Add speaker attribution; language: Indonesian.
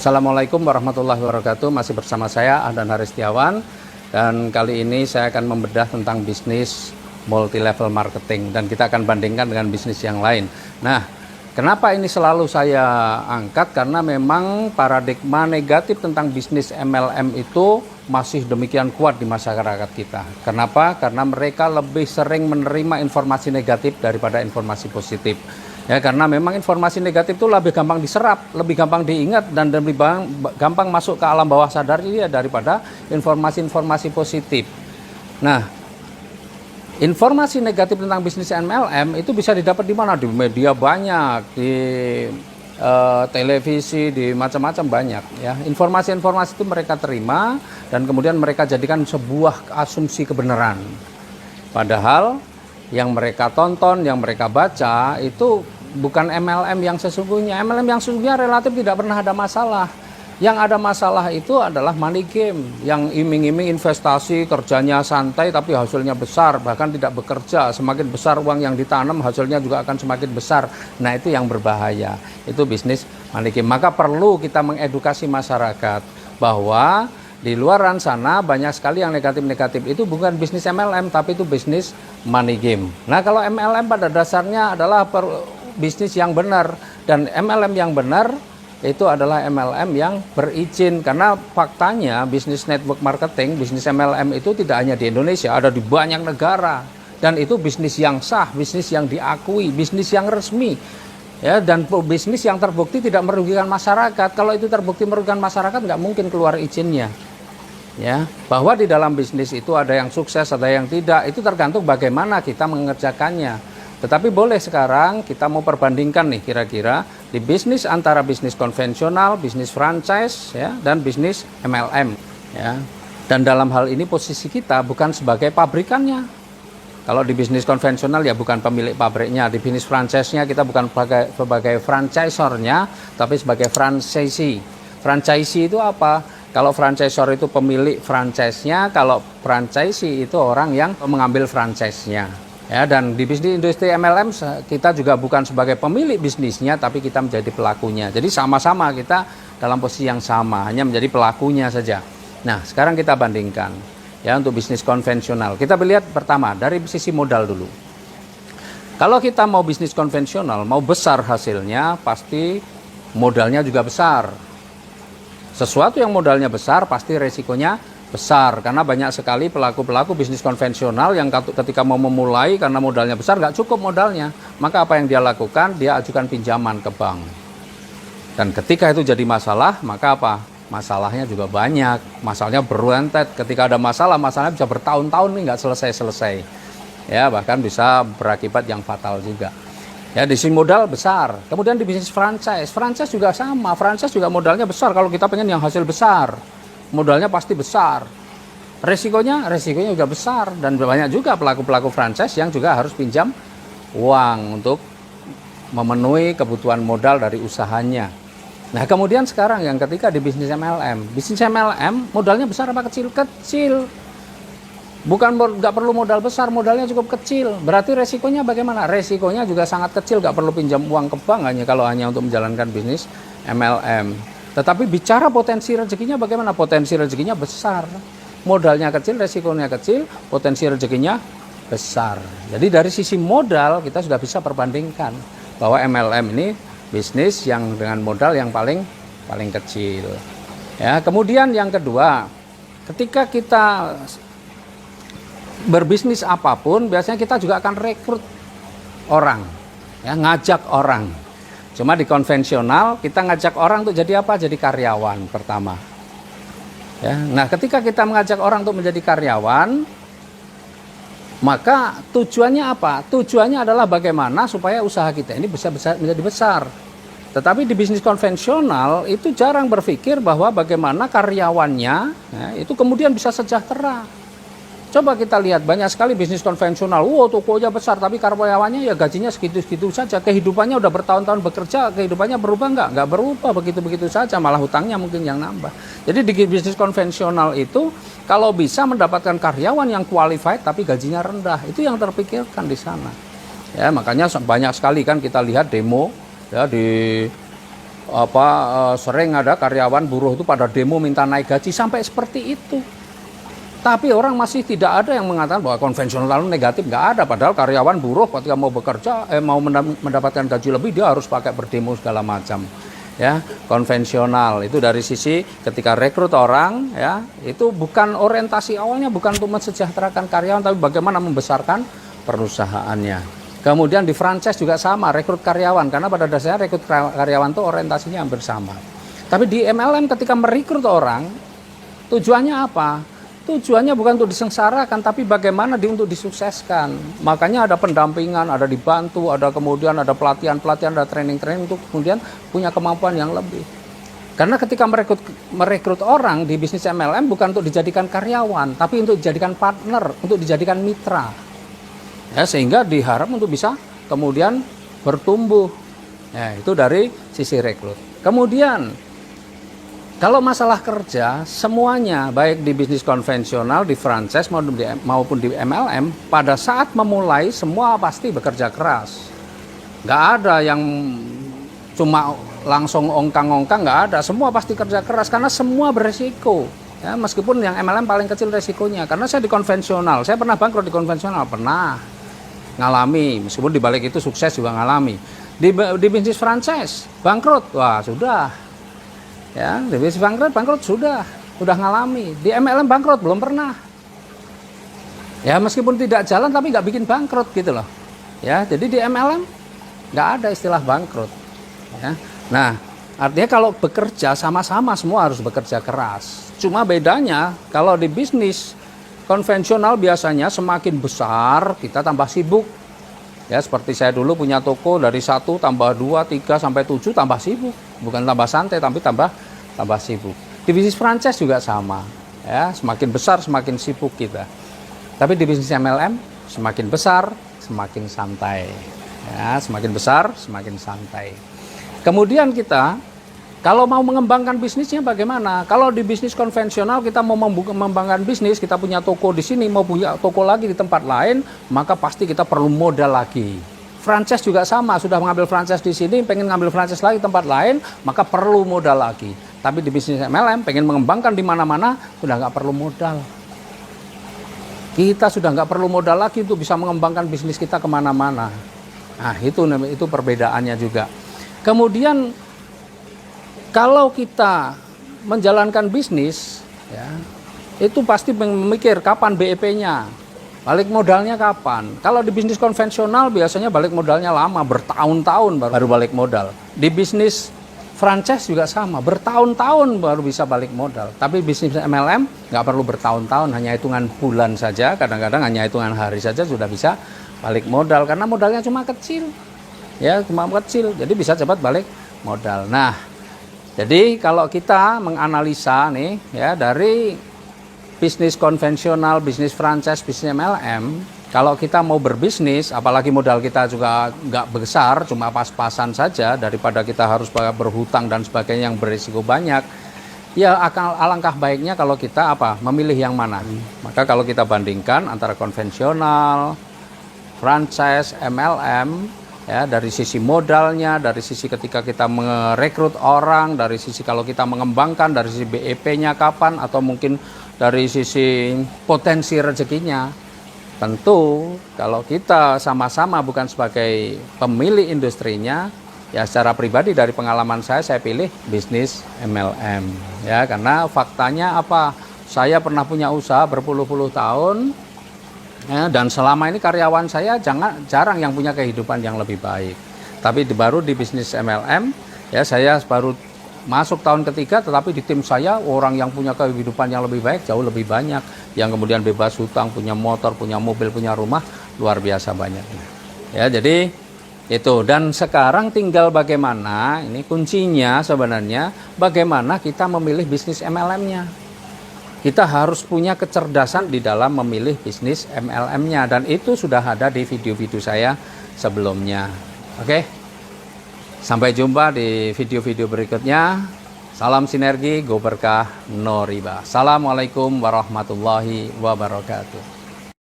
Speaker 1: Assalamualaikum warahmatullahi wabarakatuh. Masih bersama saya Ahdan Haristiawan, dan kali ini saya akan membedah tentang bisnis multi level marketing, dan kita akan bandingkan dengan bisnis yang lain. Nah, kenapa ini selalu saya angkat? Karena memang paradigma negatif tentang bisnis MLM itu masih demikian kuat di masyarakat kita. Kenapa? Karena mereka lebih sering menerima informasi negatif daripada informasi positif. Ya, karena memang informasi negatif itu lebih gampang diserap, lebih gampang diingat, dan lebih gampang masuk ke alam bawah sadar dia daripada informasi-informasi positif. Nah, informasi negatif tentang bisnis MLM itu bisa didapat di mana? Di media banyak, di televisi, di macam-macam banyak. Ya, informasi-informasi itu mereka terima dan kemudian mereka jadikan sebuah asumsi kebenaran. Padahal yang mereka tonton, yang mereka baca itu bukan MLM yang sesungguhnya. MLM yang sesungguhnya relatif tidak pernah ada masalah. Yang ada masalah itu adalah money game, yang iming-iming investasi, kerjanya santai tapi hasilnya besar, bahkan tidak bekerja. Semakin besar uang yang ditanam, hasilnya juga akan semakin besar. Nah, itu yang berbahaya. Itu bisnis money game. Maka perlu kita mengedukasi masyarakat bahwa di luaran sana banyak sekali yang negatif-negatif. Itu bukan bisnis MLM, tapi itu bisnis money game. Nah, kalau MLM pada dasarnya adalah bisnis yang benar, dan MLM yang benar itu adalah MLM yang berizin. Karena faktanya bisnis network marketing, bisnis MLM itu tidak hanya di Indonesia, ada di banyak negara, dan itu bisnis yang sah, bisnis yang diakui, bisnis yang resmi. Ya, dan bisnis yang terbukti tidak merugikan masyarakat. Kalau itu terbukti merugikan masyarakat, nggak mungkin keluar izinnya. Ya, bahwa di dalam bisnis itu ada yang sukses, ada yang tidak, itu tergantung bagaimana kita mengerjakannya. Tetapi boleh sekarang kita mau perbandingkan nih kira-kira di bisnis antara bisnis konvensional, bisnis franchise, ya, dan bisnis MLM. Ya. Dan dalam hal ini posisi kita bukan sebagai pabrikannya. Kalau di bisnis konvensional ya bukan pemilik pabriknya. Di bisnis franchise-nya kita bukan sebagai franchisornya, tapi sebagai franchisee. Franchisee itu apa? Kalau franchisor itu pemilik franchise-nya, kalau franchisee itu orang yang mengambil franchise-nya. Ya, dan di bisnis industri MLM kita juga bukan sebagai pemilik bisnisnya, tapi kita menjadi pelakunya. Jadi sama-sama kita dalam posisi yang sama, hanya menjadi pelakunya saja. Nah, sekarang kita bandingkan ya untuk bisnis konvensional. Kita lihat pertama dari sisi modal dulu. Kalau kita mau bisnis konvensional, mau besar hasilnya, pasti modalnya juga besar. Sesuatu yang modalnya besar pasti resikonya besar, karena banyak sekali pelaku-pelaku bisnis konvensional yang ketika mau memulai karena modalnya besar nggak cukup modalnya, maka apa yang dia lakukan? Dia ajukan pinjaman ke bank, dan ketika itu jadi masalah, maka apa? Masalahnya juga banyak, masalahnya beruntet. Ketika ada masalahnya bisa bertahun-tahun nih nggak selesai-selesai, ya, bahkan bisa berakibat yang fatal juga. Ya, di sini modal besar. Kemudian di bisnis franchise juga sama, franchise juga modalnya besar. Kalau kita pengen yang hasil besar, modalnya pasti besar, resikonya juga besar, dan banyak juga pelaku-pelaku franchise yang juga harus pinjam uang untuk memenuhi kebutuhan modal dari usahanya. Nah, kemudian sekarang yang ketika di bisnis MLM modalnya besar apa kecil? Kecil. Bukan nggak perlu modal besar, modalnya cukup kecil. Berarti resikonya bagaimana? Resikonya juga sangat kecil, nggak perlu pinjam uang ke bank kalau hanya untuk menjalankan bisnis MLM. Tetapi bicara potensi rezekinya bagaimana? Potensi rezekinya besar. Modalnya kecil, resikonya kecil, potensi rezekinya besar. Jadi dari sisi modal kita sudah bisa perbandingkan bahwa MLM ini bisnis yang dengan modal yang paling kecil. Ya, kemudian yang kedua, ketika kita berbisnis apapun, biasanya kita juga akan rekrut orang, ya, ngajak orang. Cuma di konvensional kita ngajak orang untuk jadi apa? Jadi karyawan pertama. Ya, nah, ketika kita mengajak orang untuk menjadi karyawan, maka tujuannya apa? Tujuannya adalah bagaimana supaya usaha kita ini bisa menjadi besar. Tetapi di bisnis konvensional itu jarang berpikir bahwa bagaimana karyawannya, ya, itu kemudian bisa sejahtera. Coba kita lihat banyak sekali bisnis konvensional, tokonya besar tapi karyawannya ya gajinya segitu-segitu saja, kehidupannya udah bertahun-tahun bekerja, kehidupannya berubah nggak berubah, begitu-begitu saja, malah hutangnya mungkin yang nambah. Jadi di bisnis konvensional itu kalau bisa mendapatkan karyawan yang qualified tapi gajinya rendah, itu yang terpikirkan di sana. Ya, makanya banyak sekali kan kita lihat demo ya di sering ada karyawan buruh itu pada demo minta naik gaji sampai seperti itu. Tapi orang masih tidak ada yang mengatakan bahwa konvensional negatif, nggak ada. Padahal karyawan buruh ketika mau bekerja, mau mendapatkan gaji lebih, dia harus pakai berdemo segala macam. Ya, konvensional itu dari sisi ketika rekrut orang, ya itu bukan orientasi awalnya bukan untuk mensejahterakan karyawan, tapi bagaimana membesarkan perusahaannya. Kemudian di franchise juga sama, rekrut karyawan, karena pada dasarnya rekrut karyawan itu orientasinya hampir sama. Tapi di MLM ketika merekrut orang, tujuannya apa? Tujuannya bukan untuk disengsarakan, tapi bagaimana untuk disukseskan. Makanya ada pendampingan, ada dibantu, ada kemudian ada pelatihan-pelatihan, ada training-training untuk kemudian punya kemampuan yang lebih. Karena ketika merekrut orang di bisnis MLM bukan untuk dijadikan karyawan, tapi untuk dijadikan partner, untuk dijadikan mitra. Ya, sehingga diharap untuk bisa kemudian bertumbuh. Ya, itu dari sisi rekrut. Kemudian kalau masalah kerja, semuanya baik di bisnis konvensional, di franchise maupun di MLM, pada saat memulai semua pasti bekerja keras. Nggak ada yang cuma langsung ongkang-ongkang, nggak ada. Semua pasti kerja keras karena semua beresiko. Ya, meskipun yang MLM paling kecil resikonya. Karena saya di konvensional, saya pernah bangkrut di konvensional, pernah ngalami. Meskipun di balik itu sukses juga ngalami. Di bisnis franchise, bangkrut, wah sudah. Ya, di bisnis bangkrut sudah ngalami. Di MLM bangkrut belum pernah. Ya, meskipun tidak jalan tapi nggak bikin bangkrut gitu loh. Ya, jadi di MLM nggak ada istilah bangkrut. Ya. Nah, artinya kalau bekerja sama-sama semua harus bekerja keras. Cuma bedanya kalau di bisnis konvensional biasanya semakin besar kita tambah sibuk. Ya, seperti saya dulu punya toko dari 1 tambah 2, 3 sampai 7 tambah sibuk. Bukan tambah santai tapi tambah sibuk. Di bisnis franchise juga sama. Ya, semakin besar semakin sibuk kita. Tapi di bisnis MLM semakin besar semakin santai. Ya, semakin besar semakin santai. Kemudian kita kalau mau mengembangkan bisnisnya bagaimana? Kalau di bisnis konvensional kita mau mengembangkan bisnis, kita punya toko di sini, mau punya toko lagi di tempat lain, maka pasti kita perlu modal lagi. Franchise juga sama, sudah mengambil franchise di sini, pengen ngambil franchise lagi di tempat lain, maka perlu modal lagi. Tapi di bisnis MLM, pengen mengembangkan di mana-mana, sudah nggak perlu modal. Kita sudah nggak perlu modal lagi untuk bisa mengembangkan bisnis kita kemana-mana. Nah, itu perbedaannya juga. Kemudian kalau kita menjalankan bisnis, ya, itu pasti memikir kapan BEP-nya, balik modalnya kapan. Kalau di bisnis konvensional biasanya balik modalnya lama, bertahun-tahun baru balik modal. Di bisnis franchise juga sama, bertahun-tahun baru bisa balik modal. Tapi bisnis MLM nggak perlu bertahun-tahun, hanya hitungan bulan saja, kadang-kadang hanya hitungan hari saja sudah bisa balik modal karena modalnya cuma kecil, ya cuma kecil, jadi bisa cepat balik modal. Nah, jadi kalau kita menganalisa nih ya dari bisnis konvensional, bisnis franchise, bisnis MLM, kalau kita mau berbisnis, apalagi modal kita juga nggak besar, cuma pas-pasan saja daripada kita harus berhutang dan sebagainya yang berisiko banyak, ya alangkah baiknya kalau kita memilih yang mana. Maka kalau kita bandingkan antara konvensional, franchise, MLM, ya dari sisi modalnya, dari sisi ketika kita merekrut orang, dari sisi kalau kita mengembangkan, dari sisi BEP-nya kapan, atau mungkin dari sisi potensi rezekinya. Tentu kalau kita sama-sama bukan sebagai pemilik industrinya, ya secara pribadi dari pengalaman saya pilih bisnis MLM. Ya, karena faktanya saya pernah punya usaha berpuluh-puluh tahun. Ya, dan selama ini karyawan saya jarang yang punya kehidupan yang lebih baik. Tapi baru di bisnis MLM, ya saya baru masuk tahun ketiga, tetapi di tim saya orang yang punya kehidupan yang lebih baik jauh lebih banyak. Yang kemudian bebas hutang, punya motor, punya mobil, punya rumah, luar biasa banyaknya. Ya, jadi itu. Dan sekarang tinggal bagaimana, ini kuncinya sebenarnya, bagaimana kita memilih bisnis MLM-nya. Kita harus punya kecerdasan di dalam memilih bisnis MLM-nya, dan itu sudah ada di video-video saya sebelumnya. Oke, sampai jumpa di video-video berikutnya. Salam sinergi, go berkah, no riba. Assalamualaikum warahmatullahi wabarakatuh.